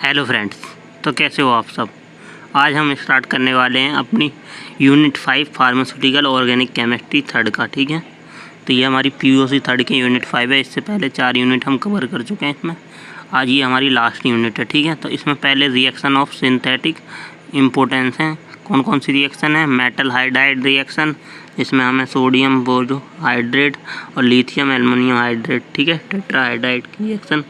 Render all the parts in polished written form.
Hello friends, तो कैसे हो आप सब। आज हम स्टार्ट करने वाले हैं अपनी unit 5 pharmaceutical organic chemistry third का। ठीक है, तो ये हमारी पीओसी थर्ड की यूनिट 5 है। इससे पहले 4 यूनिट हम कवर कर चुके हैं इसमें। आज ये हमारी लास्ट यूनिट है। ठीक है, तो इसमें पहले रिएक्शन ऑफ सिंथेटिक इम्पोर्टेंस हैं। कौन कौन सी रिएक्शन है? मेटल हाइड्राइड रिएक्शन, इसमें हमें सोडियम बोरोहाइड्रेट और लिथियम एल्युमिनियम हाइड्रेट, ठीक है, टेट्राहाइड्राइड की रिएक्शन।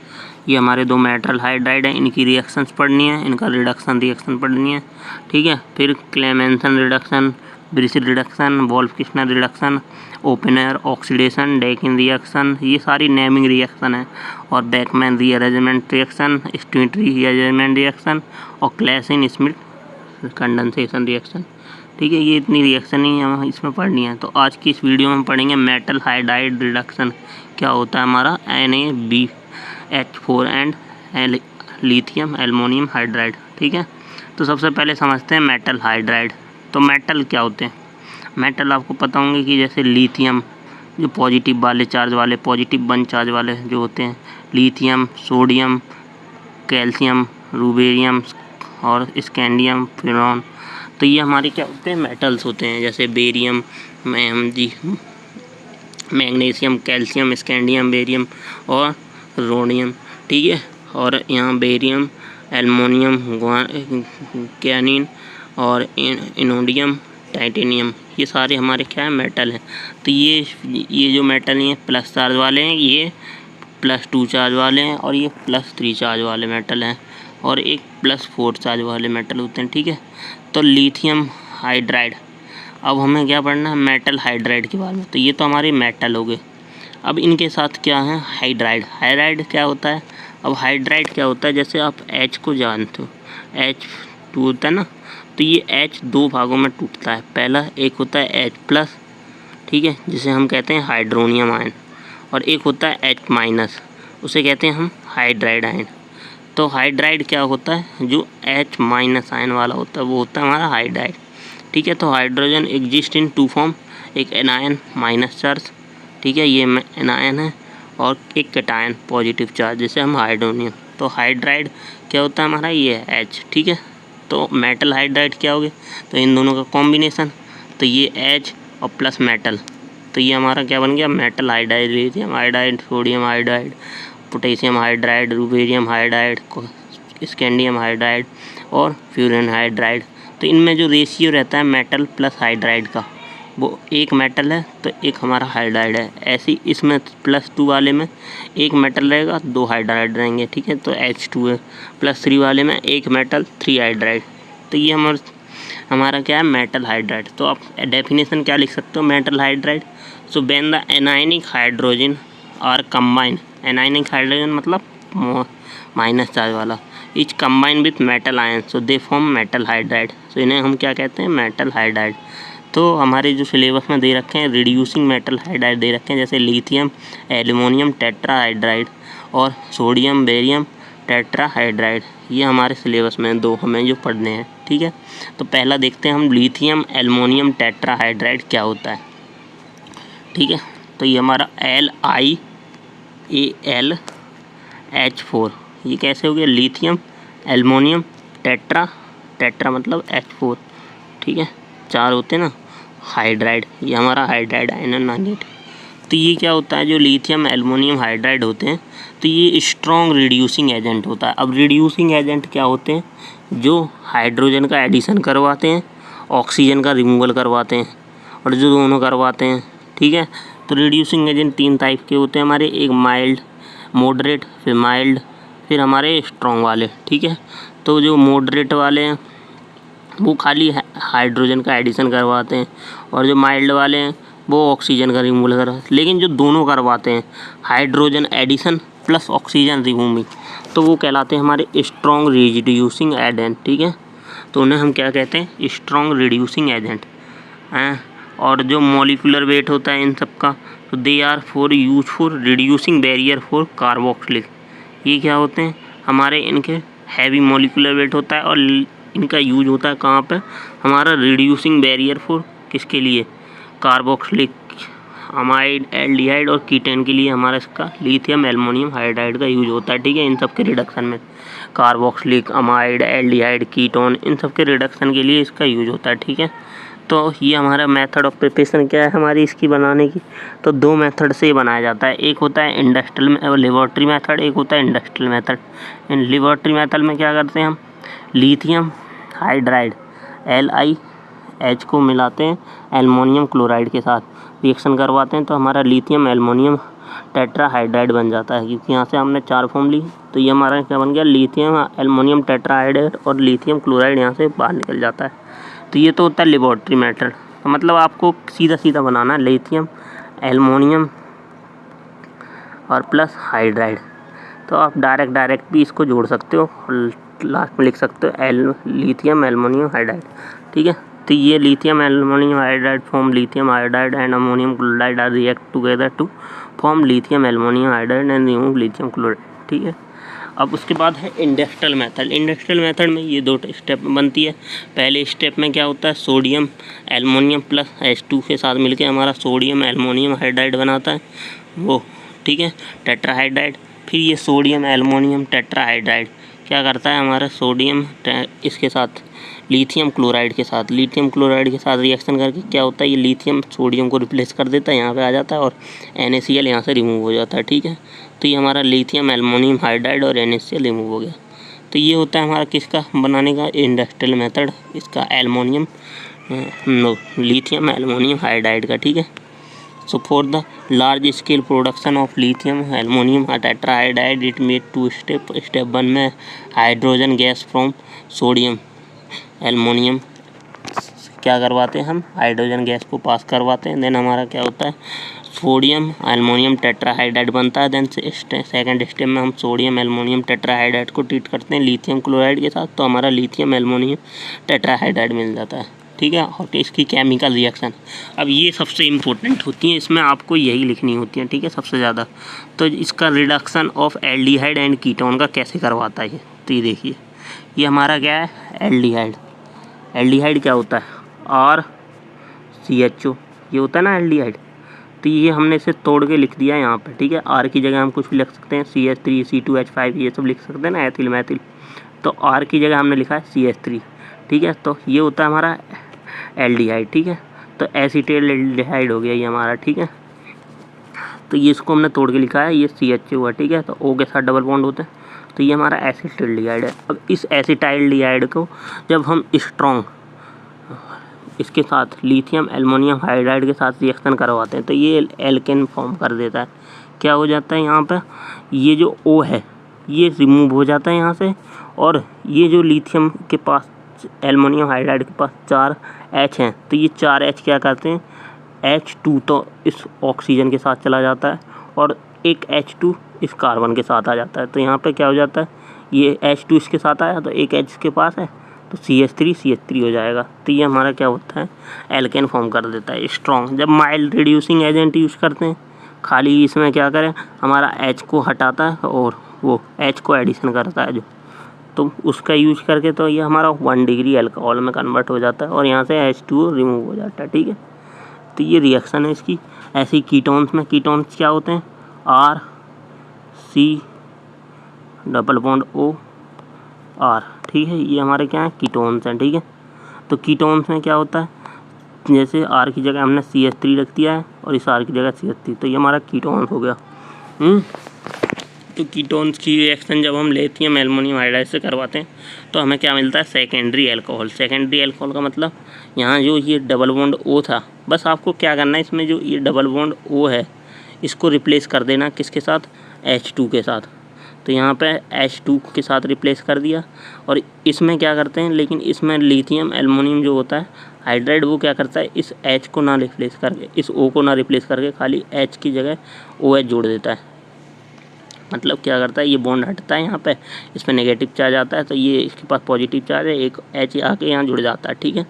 ये हमारे दो मेटल हाइड्राइड हैं, इनकी रिएक्शंस पढ़नी है, इनका रिडक्शन रिएक्शन पढ़नी है। ठीक है, फिर Clemmensen reduction, Birch reduction, Wolff Kishner reduction, Oppenauer oxidation, Dakin reaction, ये सारी नेमिंग रिएक्शन है। और बेकमैन रीअरेंजमेंट रिएक्शन, स्ट्यूट रीअरेंजमेंट रिएक्शन और क्लैसिन स्मिथ कंडेंसेशन रिएक्शन। ठीक है, ये इतनी रिएक्शन ही हमें इसमें पढ़नी है। तो आज की इस वीडियो में हम पढ़ेंगे मेटल हाइड्राइड रिडक्शन क्या होता है हमारा NaBH4 and lithium aluminium hydride. ठीक है, तो सबसे पहले समझते हैं मेटल हाइड्राइड। तो मेटल क्या होते हैं? मेटल आपको पता होंगे कि जैसे लिथियम जो पॉजिटिव वाले चार्ज वाले, पॉजिटिव 1 चार्ज वाले जो होते हैं, लिथियम, सोडियम, कैल्शियम, रूबेरियम और स्कैंडियम, फ्यूरॉन। तो ये हमारे क्या होते हैं? मेटल्स होते हैं। जैसे barium, magnesium, calcium, scandium, barium और रोडियम। ठीक है, और यहाँ बेरियम, एल्युमिनियम, ग्वानिन और इनोडियम, टाइटेनियम, ये सारे हमारे क्या है? मेटल हैं। तो ये जो मेटल हैं प्लस चार्ज वाले हैं, ये +2 चार्ज वाले हैं और ये +3 चार्ज वाले मेटल हैं और एक +4 चार्ज वाले मेटल होते हैं। ठीक है, तो लिथियम हाइड्राइड। अब हमें क्या पढ़ना है? मेटल हाइड्राइड के बारे में। तो ये तो हमारे मेटल हो गए। अब इनके साथ क्या है? हाइड्राइड। हाइड्राइड क्या होता है? अब हाइड्राइड क्या होता है? जैसे आप H को जानते हो, H2 होता है ना, तो ये H 2 भागों में टूटता है। पहला एक होता है H+, ठीक है, जिसे हम कहते हैं हाइड्रोनियम आयन, और एक होता है H-, उसे कहते हैं हम हाइड्राइड आयन। तो हाइड्राइड क्या होता है? जो H- आयन वाला होता है वो होता है हमारा हाइड्राइड। ठीक है, तो हाइड्रोजन एग्जिस्ट इन 2 फॉर्म, एक एनायन माइनस चार्ज, ठीक है, ये एनायन है, और एक कैटायन पॉजिटिव चार्ज जिसे हम हाइड्रोनियम। तो हाइड्राइड क्या होता है हमारा? ये है H। ठीक है, तो मेटल हाइड्राइड क्या हो गया? तो इन दोनों का कॉम्बिनेशन, तो ये H और प्लस मेटल, तो ये हमारा क्या बन गया? Metal hydride, lithium hydride, sodium hydride, potassium hydride, rubidium hydride, scandium hydride और फ्यूरन हाइड्राइड। तो इनमें जो रेशियो रहता है मेटल प्लस हाइड्राइड का, वो एक मेटल है तो एक हमारा हाइड्राइड है। ऐसे इसमें +2 वाले में एक मेटल रहेगा, 2 हाइड्राइड रहेंगे। ठीक है, तो H2 है। +3 वाले में एक मेटल, 3 हाइड्राइड। तो ये हमारा क्या है? Metal hydride. तो आप डेफिनेशन क्या लिख सकते हो metal hydride? So when the anionic hydrogen are combine, anionic hydrogen मतलब माइनस चार्ज वाला, is combine with metal ion, so they form metal hydride. So इन्हें हम क्या कहते हैं? Metal hydride. तो हमारे जो सिलेबस में दे रखे हैं रिड्यूसिंग मेटल हाइड्राइड दे रखे हैं, जैसे लिथियम एल्युमिनियम टेट्राहाइड्राइड और सोडियम बेरियम टेट्राहाइड्राइड, ये हमारे सिलेबस में दो हमें जो पढ़ने हैं। ठीक है, तो पहला देखते हैं हम लिथियम एल्युमिनियम टेट्राहाइड्राइड क्या होता है। ठीक है, तो ये हमारा LiAlH4, ये कैसे हो गया? लिथियम एल्युमिनियम टेट्रा मतलब H4। ठीक है, 4 होते हैं ना हाइड्राइड, ये हमारा हाइड्राइड आयन नागेट। तो ये क्या होता है? जो लिथियम एल्युमिनियम हाइड्राइड होते हैं, तो ये स्ट्रॉन्ग रिड्यूसिंग एजेंट होता है। अब रिड्यूसिंग एजेंट क्या होते हैं? जो हाइड्रोजन का एडिशन करवाते हैं, ऑक्सीजन का रिमूवल करवाते हैं, और जो दोनों करवाते हैं। ठीक है, तो रिड्यूसिंग एजेंट 3 टाइप के होते हैं हमारे, एक माइल्ड, मॉडरेट, फिर माइल्ड, फिर हमारे स्ट्रॉन्ग वाले। ठीक है, तो जो मॉडरेट वाले हैं वो खाली हाइड्रोजन का एडिशन करवाते हैं, और जो माइल्ड वाले हैं वो ऑक्सीजन का रिमूवल करवाते हैं। लेकिन जो दोनों करवाते हैं, hydrogen addition plus oxygen removing, तो वो कहलाते हैं हमारे स्ट्रॉन्ग रिड्यूसिंग एजेंट। ठीक है, तो उन्हें हम क्या कहते हैं? स्ट्रॉन्ग रिड्यूसिंग एजेंट हैं। और जो मॉलिक्यूलर वेट होता है इन सब का, तो they are use for reducing barrier for carboxylic. ये क्या होते हैं हमारे? इनके हैवी मॉलिक्यूलर वेट होता है और इनका यूज होता है कहाँ पे? हमारा रिड्यूसिंग बैरियर फॉर किसके लिए? कार्बोक्सिलिक अमाइड, एल्डिहाइड और कीटोन के लिए हमारा इसका लिथियम एल्युमिनियम हाइड्राइड का यूज होता है। ठीक है, इन सब के रिडक्शन में कार्बोक्सिलिक, अमाइड, एल्डिहाइड, कीटोन, इन सब के रिडक्शन के लिए इसका यूज होता है। ठीक है, तो ये हमारा मेथड ऑफ प्रिपरेशन क्या है हमारी इसकी बनाने की। तो दो मेथड से बनाया जाता है, एक होता है इंडस्ट्रियल लेबोरेटरी मेथड, एक होता है industrial method. In laboratory method में क्या करते हैं हम, लिथियम हाइड्राइड LiH को मिलाते हैं एल्युमिनियम क्लोराइड के साथ, रिएक्शन करवाते हैं तो हमारा लिथियम एल्युमिनियम टेट्राहाइड्राइड बन जाता है। क्योंकि यहाँ से हमने 4 फॉर्म ली तो ये हमारा क्या बन गया, लिथियम एल्युमिनियम टेट्राहाइड्राइड और लिथियम क्लोराइड यहाँ से बाहर निकल जाता है। तो ये तो होता है लेबोरेटरी मेथड। तो मतलब आपको सीधा सीधा बनाना लिथियम एल्युमिनियम और प्लस हाइड्राइड। तो आप डायरेक्ट भी इसको जोड़ सकते हो और लास्ट में लिख सकते हो लिथियम एल्युमिनियम हाइड्राइड। ठीक है, तो ये lithium aluminium hydride form lithium hydride and ammonium chloride are react together to form lithium aluminium hydride and remove lithium chloride. ठीक है, अब उसके बाद है इंडस्ट्रियल मेथड। इंडस्ट्रियल मेथड में ये 2 स्टेप में बनती है। पहले स्टेप में क्या होता है, सोडियम एल्युमिनियम प्लस H2 के साथ मिलके हमारा सोडियम एल्युमिनियम हाइड्राइड बनाता है वो। ठीक है, टेट्राहाइड्राइड। फिर ये सोडियम एल्युमिनियम टेट्राहाइड्राइड क्या करता है, हमारा सोडियम इसके साथ लिथियम क्लोराइड के साथ रिएक्शन करके क्या होता है, ये लिथियम सोडियम को रिप्लेस कर देता है, यहाँ पे आ जाता है और NaCl यहाँ से रिमूव हो जाता है। ठीक है, तो ये हमारा लिथियम एल्युमिनियम हाइड्राइड और NaCl रिमूव हो गया। तो ये होता है हमारा किसका बनाने का, इंडस्ट्रियल मेथड, इसका लिथियम एल्युमिनियम हाइड्राइड का। ठीक है, so for the large scale production of lithium aluminium tetrahydride it made 2 step. Step 1 में hydrogen gas from sodium aluminium क्या करवाते हैं हम, हाइड्रोजन गैस को पास करवाते हैं। देन हमारा क्या होता है, सोडियम एल्युमिनियम टेट्राहाइड्राइड बनता है। देन सेकंड स्टेप में हम सोडियम एल्युमिनियम टेट्राहाइड्राइड को ट्रीट करते हैं लिथियम क्लोराइड के साथ, तो हमारा लिथियम एल्युमिनियम टेट्राहाइड्राइड मिल जाता है। ठीक है, और इसकी केमिकल रिएक्शन अब ये सबसे इम्पोर्टेंट होती हैं, इसमें आपको यही लिखनी होती है। ठीक है, सबसे ज़्यादा। तो इसका reduction of aldehyde and ketone का कैसे करवाता है, तो ये देखिए, ये हमारा क्या है, एल्डिहाइड। एल्डिहाइड क्या होता है, RCHO, ये होता है ना एल्डिहाइड। तो ये हमने इसे तोड़ के लिख दिया यहाँ पे। ठीक है, R की जगह हम कुछ भी लिख सकते हैं, CH3 C2H5 ये सब लिख सकते हैं ना, एथिल मैथिल। तो R की जगह हमने लिखा है CH3। ठीक है, तो ये होता है हमारा एल्डिहाइड। ठीक है, तो एसीटेल एल्डिहाइड हो गया ये हमारा। ठीक है, तो ये इसको हमने तोड़ के लिखा है, ये CHO है। ठीक है, तो O के साथ डबल बॉन्ड होता है, तो ये हमारा एसिटाइल्डिहाइड है। अब इस एसिटाइल्डिहाइड को जब हम स्ट्रॉन्ग इसके साथ लिथियम एल्युमिनियम हाइड्राइड के साथ रिएक्शन करवाते हैं तो ये एल्केन फॉर्म कर देता है। क्या हो जाता है यहाँ पर, ये जो O है ये रिमूव हो जाता है यहाँ से, और ये जो लिथियम के पास एल्युमिनियम हाइड्राइड के पास 4 H हैं, तो ये 4 H क्या करते हैं, H2 तो इस ऑक्सीजन के साथ चला जाता है और एक H2 इस कार्बन के साथ आ जाता है। तो यहाँ पे क्या हो जाता है, ये H2 इसके साथ आया तो एक H के पास है तो CH3 हो जाएगा। तो ये हमारा क्या होता है, एल्केन फॉर्म कर देता है स्ट्रॉन्ग। जब माइल्ड रिड्यूसिंग एजेंट यूज़ करते हैं, खाली इसमें क्या करें, हमारा H को हटाता है और वो H को एडिशन करता है जो, तो उसका यूज करके तो ये हमारा 1 डिग्री अल्कोहल में कन्वर्ट हो जाता है और यहाँ से H2O रिमूव हो जाता है। ठीक है, तो ये रिएक्शन है इसकी। ऐसे ही कीटोन्स में, कीटोन्स क्या होते हैं, RC डबल बॉन्ड OR। ठीक है, ये हमारे क्या हैं, कीटोन्स हैं। ठीक है, तो कीटोन्स में क्या होता है, जैसे R की जगह हमने CH3 रख दिया है और इस R की जगह CH3, तो ये हमारा कीटोन्स हो गया। तो कीटोन्स की रिएक्शन जब हम लिथियम एल्युमिनियम हाइड्राइड से करवाते हैं तो हमें क्या मिलता है, सेकेंडरी अल्कोहल। सेकेंडरी अल्कोहल का मतलब यहाँ जो ये डबल बॉन्ड O था, बस आपको क्या करना है, इसमें जो ये डबल बॉन्ड O है इसको रिप्लेस कर देना किसके साथ, H2 के साथ। तो यहाँ पे H2 के साथ रिप्लेस कर दिया। और इसमें क्या करते हैं, लेकिन इसमें लिथियम एल्युमिनियम जो होता है हाइड्राइड, वो क्या करता है, इस H को ना रिप्लेस करके, इस O को ना रिप्लेस करके, खाली H की जगह OH जोड़ देता है। मतलब क्या करता है, ये बॉन्ड हटता है यहाँ पे, इस पर नेगेटिव चार्ज आता है तो ये इसके पास पॉजिटिव चार्ज है, एक H आके यहाँ जुड़ जाता है। ठीक है,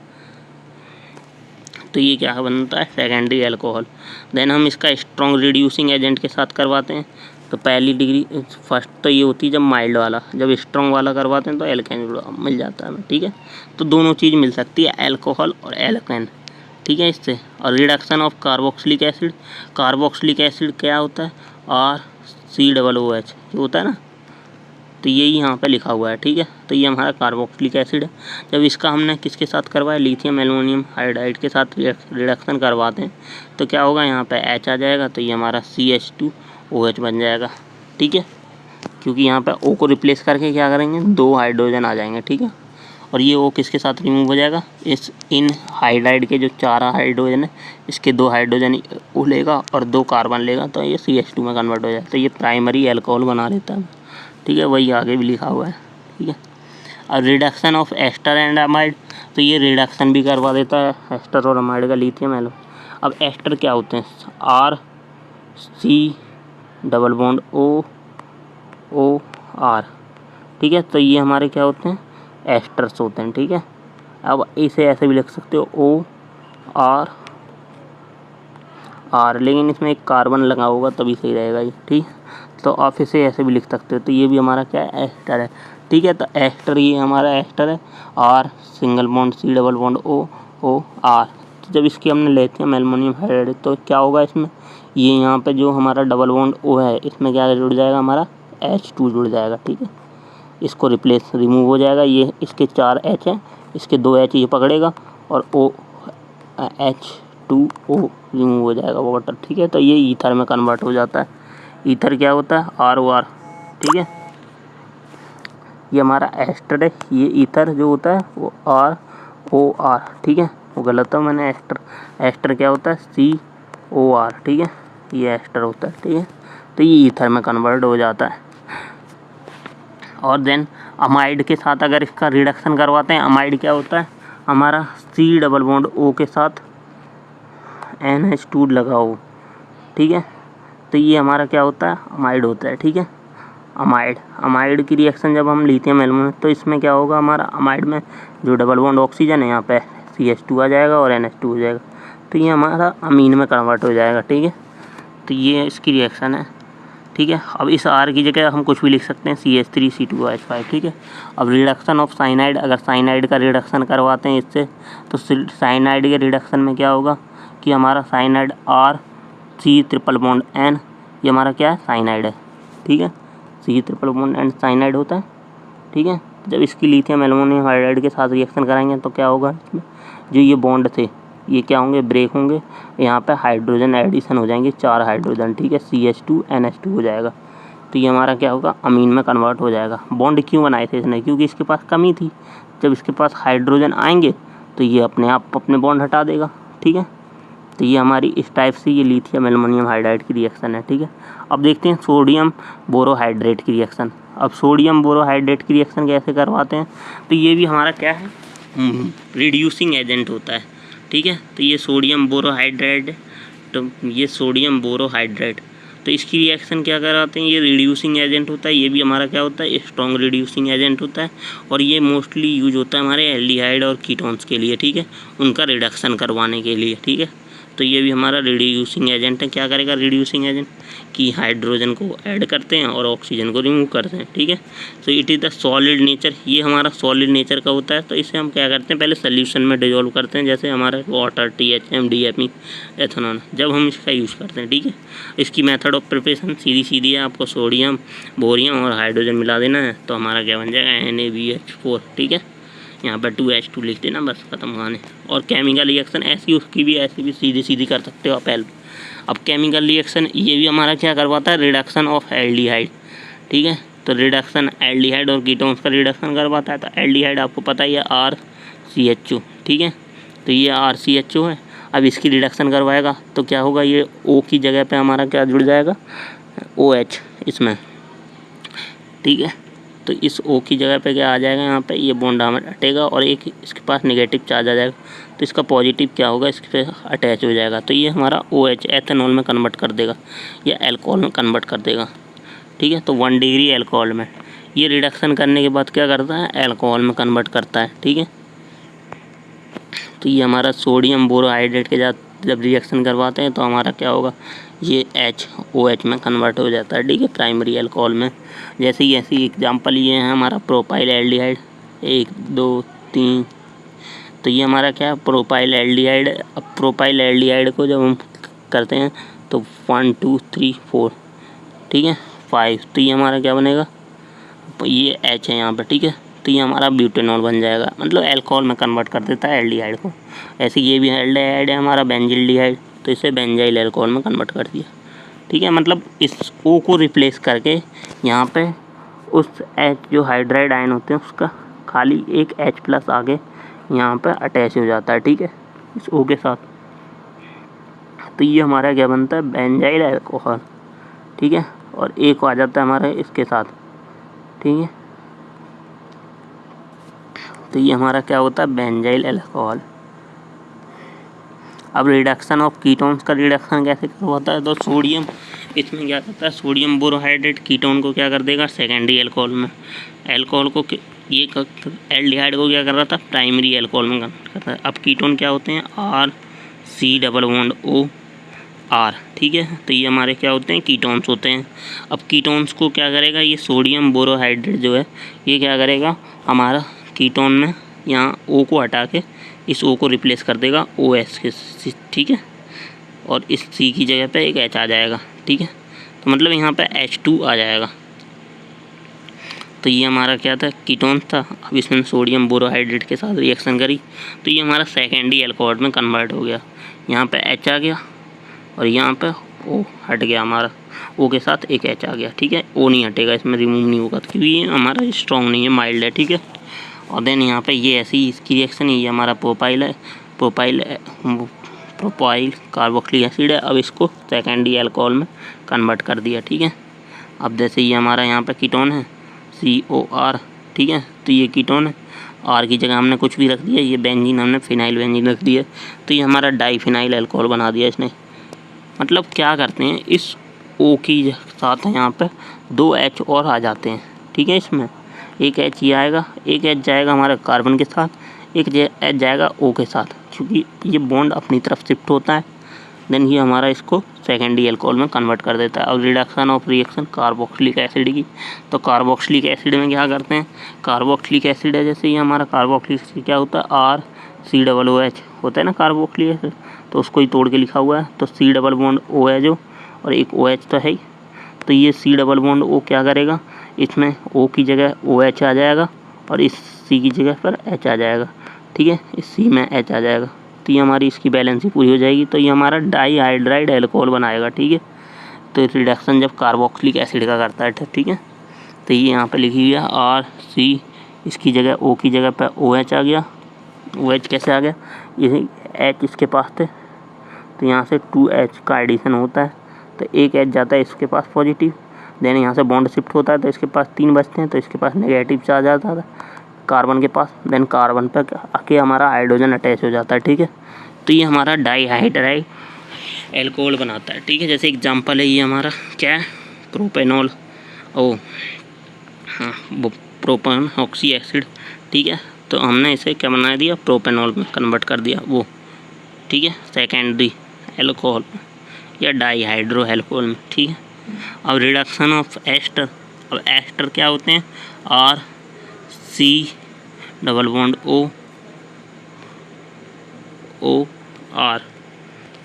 तो ये क्या बनता है, सेकेंडरी अल्कोहल। देन हम इसका स्ट्रॉन्ग रिड्यूसिंग एजेंट के साथ करवाते हैं तो पहली डिग्री फर्स्ट तो ये होती है जब माइल्ड वाला, जब स्ट्रॉन्ग वाला करवाते हैं तो एल्केन मिल जाता है हमें। ठीक है, तो दोनों चीज़ मिल सकती है, अल्कोहल और एल्केन। ठीक है इससे। और reduction of carboxylic acid, carboxylic acid क्या होता है, RCOOH जो होता है ना, तो यही यहाँ पे लिखा हुआ है। ठीक है, तो ये हमारा कार्बोक्सिलिक एसिड है। जब इसका हमने किसके साथ करवाया, लिथियम एल्युमिनियम हाइड्राइड के साथ रिडक्शन करवाते हैं तो क्या होगा, यहाँ पे H आ जाएगा, तो ये हमारा CH2OH बन जाएगा। ठीक है, क्योंकि यहाँ पे O को रिप्लेस करके क्या करेंगे, 2 हाइड्रोजन आ जाएंगे। ठीक है, और ये O किसके साथ रिमूव हो जाएगा, इन हाइड्राइड के जो 4 हाइड्रोजन है इसके 2 हाइड्रोजन O लेगा और 2 कार्बन लेगा, तो ये CH2 में कन्वर्ट हो जाएगा, तो ये प्राइमरी एल्कोहल बना लेता है। ठीक है, वही आगे भी लिखा हुआ है। ठीक है, और reduction of ester and amide, तो ये रिडक्शन भी करवा देता है एस्टर और अमाइड का, लिथियम एलो। अब एस्टर क्या होते हैं, RC≡OOR। ठीक है, तो ये हमारे क्या होते हैं, एस्टर्स होते हैं। ठीक है, अब इसे ऐसे भी लिख सकते हो OR, लेकिन इसमें एक कार्बन लगा होगा तभी सही रहेगा ये। ठीक, तो आप इसे ऐसे भी लिख सकते हो, तो ये भी हमारा क्या है, एस्टर है। ठीक है, तो एस्टर ये हमारा एस्टर है, R सिंगल बॉन्ड COOR। तो जब इसकी हमने लिथियम एल्युमिनियम हाइड्राइड, तो क्या होगा इसमें, ये यहाँ पे जो हमारा डबल बॉन्ड O है इसमें क्या जुड़ जाएगा, हमारा H2 जुड़ जाएगा। ठीक है, इसको रिमूव हो जाएगा, ये इसके 4 H हैं, इसके 2 H ये पकड़ेगा और H2O रिमूव हो जाएगा वाटर। ठीक है, तो ये ईथर में कन्वर्ट हो जाता है। ईथर क्या होता है, ROR। ठीक है, ये हमारा एस्टर है, ये ईथर जो होता है वो ROR। ठीक है, वो गलत है, मैंने एस्टर क्या होता है, COR। ठीक है, ये एस्टर होता है। ठीक है, तो ये ईथर में कन्वर्ट हो जाता है। और देन अमाइड के साथ अगर इसका रिडक्शन करवाते हैं, अमाइड क्या होता है, हमारा C≡O के साथ NH2 लगा हो। ठीक है, तो ये हमारा क्या होता है, अमाइड होता है। ठीक है, अमाइड की रिएक्शन जब हम लिथियम एल्युमिनियम, तो इसमें क्या होगा, हमारा अमाइड में जो डबल बॉन्ड ऑक्सीजन है यहाँ पे CH2 आ जाएगा और NH2 हो जाएगा, तो ये हमारा अमीन में कन्वर्ट हो जाएगा। ठीक है, तो ये इसकी रिएक्शन है। ठीक है, अब इस R की जगह हम कुछ भी लिख सकते हैं, CH3C2OH5। ठीक है, अब रिडक्शन ऑफ साइनाइड, अगर साइनाइड का रिडक्शन करवाते हैं इससे, तो साइनाइड के रिडक्शन में क्या होगा कि हमारा साइनाइड RC≡N, ये हमारा क्या है, साइनाइड है। ठीक है, C≡N साइनाइड होता है। ठीक है, जब इसकी लिथियम एल्युमिनियम हाइड्राइड के साथ रिएक्शन कराएंगे तो क्या होगा, इसमें जो ये बॉन्ड थे ये क्या होंगे, ब्रेक होंगे, यहाँ पे हाइड्रोजन एडिशन हो जाएंगे, 4 हाइड्रोजन। ठीक है, CH2 NH2 हो जाएगा, तो ये हमारा क्या होगा, अमीन में कन्वर्ट हो जाएगा। बॉन्ड क्यों बनाए थे इसने, क्योंकि इसके पास कमी थी, जब इसके पास हाइड्रोजन आएंगे तो ये अपने आप अपने बॉन्ड हटा देगा। ठीक है, तो ये हमारी इस टाइप से ये लिथियम एल्युमिनियम हाइड्राइड की रिएक्शन है। ठीक है, अब देखते हैं सोडियम बोरोहाइड्रेट की रिएक्शन। अब सोडियम बोरोहाइड्रेट की रिएक्शन कैसे करवाते हैं, तो ये भी हमारा क्या है, रिड्यूसिंग एजेंट होता है। ठीक है, तो ये सोडियम बोरोहाइड्रेट, तो इसकी रिएक्शन क्या कराते हैं, ये रिड्यूसिंग एजेंट होता है। ये भी हमारा क्या होता है, स्ट्रॉन्ग रिड्यूसिंग एजेंट होता है, और ये मोस्टली यूज होता है हमारे एल्डिहाइड और कीटोन्स के लिए। ठीक है, उनका रिडक्शन करवाने के लिए। ठीक है, तो ये भी हमारा रिड्यूसिंग एजेंट है। क्या करेगा रिड्यूसिंग एजेंट, कि हाइड्रोजन को ऐड करते हैं और ऑक्सीजन को रिमूव करते हैं। ठीक है, तो it is the solid nature, ये हमारा सॉलिड नेचर का होता है। तो इसे हम क्या करते हैं, पहले सोल्यूशन में डिजोल्व करते हैं, जैसे हमारा वाटर, THM, DME, एथेनॉल, जब हम इसका यूज़ करते हैं। ठीक है, इसकी मेथड ऑफ प्रिपरेशन सीधी है, आपको सोडियम, बोरियम और हाइड्रोजन मिला देना है, तो हमारा क्या बन जाएगा, NaBH4। ठीक है, यहाँ पर 2H2 लिख देना, बस खत्म कहानी। और केमिकल रिएक्शन ऐसी उसकी भी ऐसी भी सीधी कर सकते हो आप हेल्प। अब केमिकल रिएक्शन ये भी हमारा क्या करवाता है, रिडक्शन ऑफ एल्डिहाइड। ठीक है, तो रिडक्शन एल्डिहाइड और कीटोन्स का रिडक्शन करवाता है। तो एल्डिहाइड आपको पता ही है, RCHO। ठीक है, तो ये RCHO है। अब इसकी रिडक्शन करवाएगा तो क्या होगा, ये O की जगह पे हमारा क्या जुड़ जाएगा, OH इसमें। ठीक है, तो इस O की जगह पे क्या आ जाएगा, यहाँ पे ये बॉन्ड हटेगा और एक इसके पास नेगेटिव चार्ज आ जाएगा, तो इसका पॉजिटिव क्या होगा, इसके पे अटैच हो जाएगा, तो ये हमारा OH एथेनॉल में कन्वर्ट कर देगा या अल्कोहल में कन्वर्ट कर देगा। ठीक है, तो 1 डिग्री अल्कोहल में ये रिडक्शन करने के बाद क्या करता है, अल्कोहल में कन्वर्ट करता है। ठीक है, तो ये हमारा सोडियम बोरोहाइड्रेट के साथ जब रिएक्शन करवाते हैं तो हमारा क्या होगा, ये OH में कन्वर्ट हो जाता है। ठीक है, प्राइमरी अल्कोहल में। जैसे ही ऐसी एग्जांपल ये है हमारा प्रोपाइल एल्डिहाइड, 1 2 3 तो ये हमारा क्या है, प्रोपाइल एल्डिहाइड। अब प्रोपाइल एल्डिहाइड को जब हम करते हैं तो 1 2 3 4, ठीक है, 5, तो ये हमारा क्या बनेगा, ये H है यहाँ पे, ठीक है, तो ये हमारा ब्यूटेनॉल बन जाएगा, मतलब अल्कोहल में कन्वर्ट कर देता है एल्डिहाइड को। ऐसे ये भी एल्डिहाइड है हमारा बेंजिल्डिहाइड, तो इसे बेंजाइल अल्कोहल में कन्वर्ट कर दिया, ठीक है। मतलब इस O को रिप्लेस करके यहाँ पे उस H जो हाइड्राइड आयन होते हैं उसका खाली एक H+ आगे यहाँ पे अटैच हो जाता है, ठीक है, इस O के साथ। तो ये हमारा क्या बनता है, बेंजाइल अल्कोहल, ठीक है। और एक आ जाता है हमारा इसके साथ, ठीक है। तो ये हमारा क्या होता है, बेंजाइल अल्कोहल। अब रिडक्शन ऑफ कीटोन्स का रिडक्शन कैसे होता है, तो सोडियम इसमें क्या करता है, सोडियम बोरोहाइड्रेट कीटोन को क्या कर देगा, सेकेंडरी अल्कोहल में, अल्कोहल को ये एल्डिहाइड को क्या कर रहा था, प्राइमरी अल्कोहल में कन्वर्ट कर रहा है। अब कीटोन क्या होते हैं, RC≡OR, ठीक है। तो ये हमारे क्या होते हैं, कीटोन्स होते हैं। अब कीटोन्स को क्या करेगा, ये सोडियम बोरोहाइड्रेट जो है ये क्या करेगा, हमारा कीटोन में यहाँ O को हटा के इस O को रिप्लेस कर देगा OH के, ठीक है, और इस C की जगह पे एक H आ जाएगा, ठीक है। तो मतलब यहाँ पे H2 आ जाएगा। तो ये हमारा क्या था, कीटोन था। अब इसमें सोडियम बोरोहाइड्रेट के साथ रिएक्शन करी तो ये हमारा सेकेंडरी अल्कोहल में कन्वर्ट हो गया। यहाँ पे H आ गया और यहाँ पे O हट गया, हमारा O के साथ एक H आ गया, ठीक है। O नहीं हटेगा, इसमें रिमूव नहीं होगा क्योंकि ये हमारा स्ट्रॉन्ग नहीं है, माइल्ड है, ठीक है। और देन यहाँ पे ये ऐसी इसकी रिएक्शन, ये हमारा प्रोपाइल है, प्रोपाइल कार्बोक्सिलिक एसिड है। अब इसको सेकेंडरी अल्कोहल में कन्वर्ट कर दिया, ठीक है। अब जैसे ये हमारा यहाँ पे कीटोन है COR, ठीक है, तो ये कीटोन है, R की जगह हमने कुछ भी रख दिया, ये बेंजीन हमने फिनाइल बेंजीन रख दिया, तो ये हमारा डाईफिनाइल अल्कोहल बना दिया इसने। मतलब क्या करते हैं, इस O की साथ यहाँ पे 2 H और आ जाते हैं, ठीक है। इसमें एक H ये आएगा, एक H जाएगा हमारे कार्बन के साथ, एक H जाएगा O के साथ, क्योंकि ये बॉन्ड अपनी तरफ शिफ्ट होता है। देन ये हमारा इसको सेकेंडरी अल्कोहल में कन्वर्ट कर देता है। अब reduction of reaction carboxylic acid की, तो कार्बोक्सिलिक एसिड में क्या करते हैं, कार्बोक्सिलिक एसिड है, जैसे ये हमारा कार्बोक्सिलिक एसिड क्या होता है, RCOOH होता है ना कार्बोक्सिलिक एसिड, तो उसको ही तोड़ के लिखा हुआ है। तो C डबल बॉन्ड O है जो, और एक OH तो है ही, तो ये C डबल बॉन्ड O क्या करेगा, इसमें O की जगह OH आ जाएगा और इस C की जगह पर H आ जाएगा, ठीक है, इस C में H आ जाएगा, तो ये हमारी इसकी बैलेंस ही पूरी हो जाएगी। तो ये हमारा डाईहाइड्राइड अल्कोहल बनाएगा, ठीक है। तो रिडक्शन जब कार्बोक्सिलिक एसिड का करता है, ठीक है, तो ये यहाँ पे लिखी हुई है RC, इसकी जगह O की जगह पे OH आ गया। OH कैसे आ गया, ये H इसके पास थे, तो यहाँ से 2H का एडिशन होता है, तो एक H जाता है इसके पास पॉजिटिव, देन यहाँ से बॉन्ड शिफ्ट होता है तो इसके पास 3 बचते हैं, तो इसके पास नेगेटिव चार्ज आता था कार्बन के पास, देन कार्बन पर आके हमारा हाइड्रोजन अटैच हो जाता है, ठीक है। तो ये हमारा डाईहाइड्राइड अल्कोहल बनाता है, ठीक है। जैसे एग्जांपल है ये हमारा क्या है, प्रोपेनॉल, वो प्रोपेन ऑक्सी एसिड, ठीक है। तो हमने इसे क्या बना दिया, प्रोपेनॉल में कन्वर्ट कर दिया वो, ठीक है, सेकेंडरी अल्कोहल में या डाईहाइड्रो अल्कोहल में, ठीक है। अब रिडक्शन ऑफ एस्टर, अब एस्टर क्या होते हैं, RC डबल बॉन्ड OR,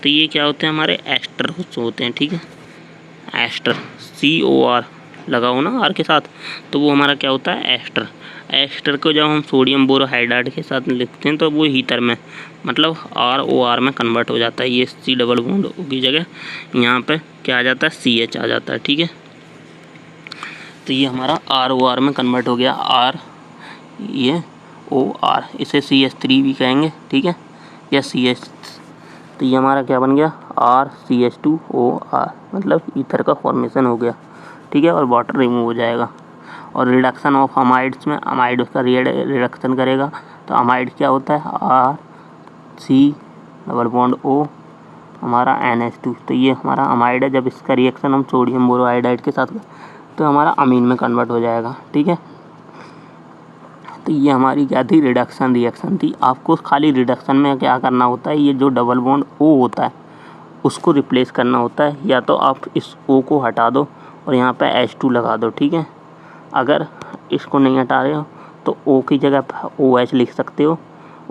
तो ये क्या होते हैं, हमारे एस्टर होते हैं, ठीक है। एस्टर COR लगा हो ना R के साथ, तो वो हमारा क्या होता है, एस्टर। एस्टर को जब हम सोडियम बोरोहाइड्राइड के साथ लिखते हैं तो वो हीटर में, मतलब ROR में कन्वर्ट हो जाता है। ये C डबल बॉन्ड O की जगह यहाँ पे क्या आ जाता है, CH आ जाता है, ठीक है। तो ये हमारा ROR में कन्वर्ट हो गया, ये OR, इसे CH3 भी कहेंगे, ठीक है, या CH। तो ये हमारा क्या बन गया, RCH2OR, मतलब ईथर का फॉर्मेशन हो गया, ठीक है, और वाटर रिमूव हो जाएगा। और रिडक्शन ऑफ अमाइड्स में अमाइड उसका रिडक्शन करेगा, तो अमाइड क्या होता है, RC डबल बॉन्ड O हमारा NH2, तो ये हमारा अमाइड है। जब इसका रिएक्शन हम सोडियम बोरोहाइड्राइड के साथ तो हमारा अमीन में कन्वर्ट हो जाएगा, ठीक है। तो ये हमारी क्या थी, रिडक्शन रिएक्शन थी। आपको खाली रिडक्शन में क्या करना होता है, ये जो डबल बॉन्ड O होता है उसको रिप्लेस करना होता है, या तो आप इस O को हटा दो और यहाँ पे H2 लगा दो, ठीक है। अगर इसको नहीं हटा रहे हो तो O की जगह OH लिख सकते हो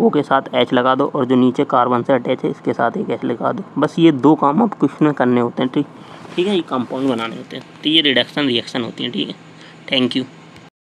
O के साथ H लगा दो और जो नीचे कार्बन से अटैच है इसके साथ एक H लगा दो। बस ये 2 काम आपको इसमें करने होते हैं। ठीक है, ये कंपाउंड बनाने होते हैं। तो ये रिडक्शन रिएक्शन होती है। ठीक है, थैंक यू।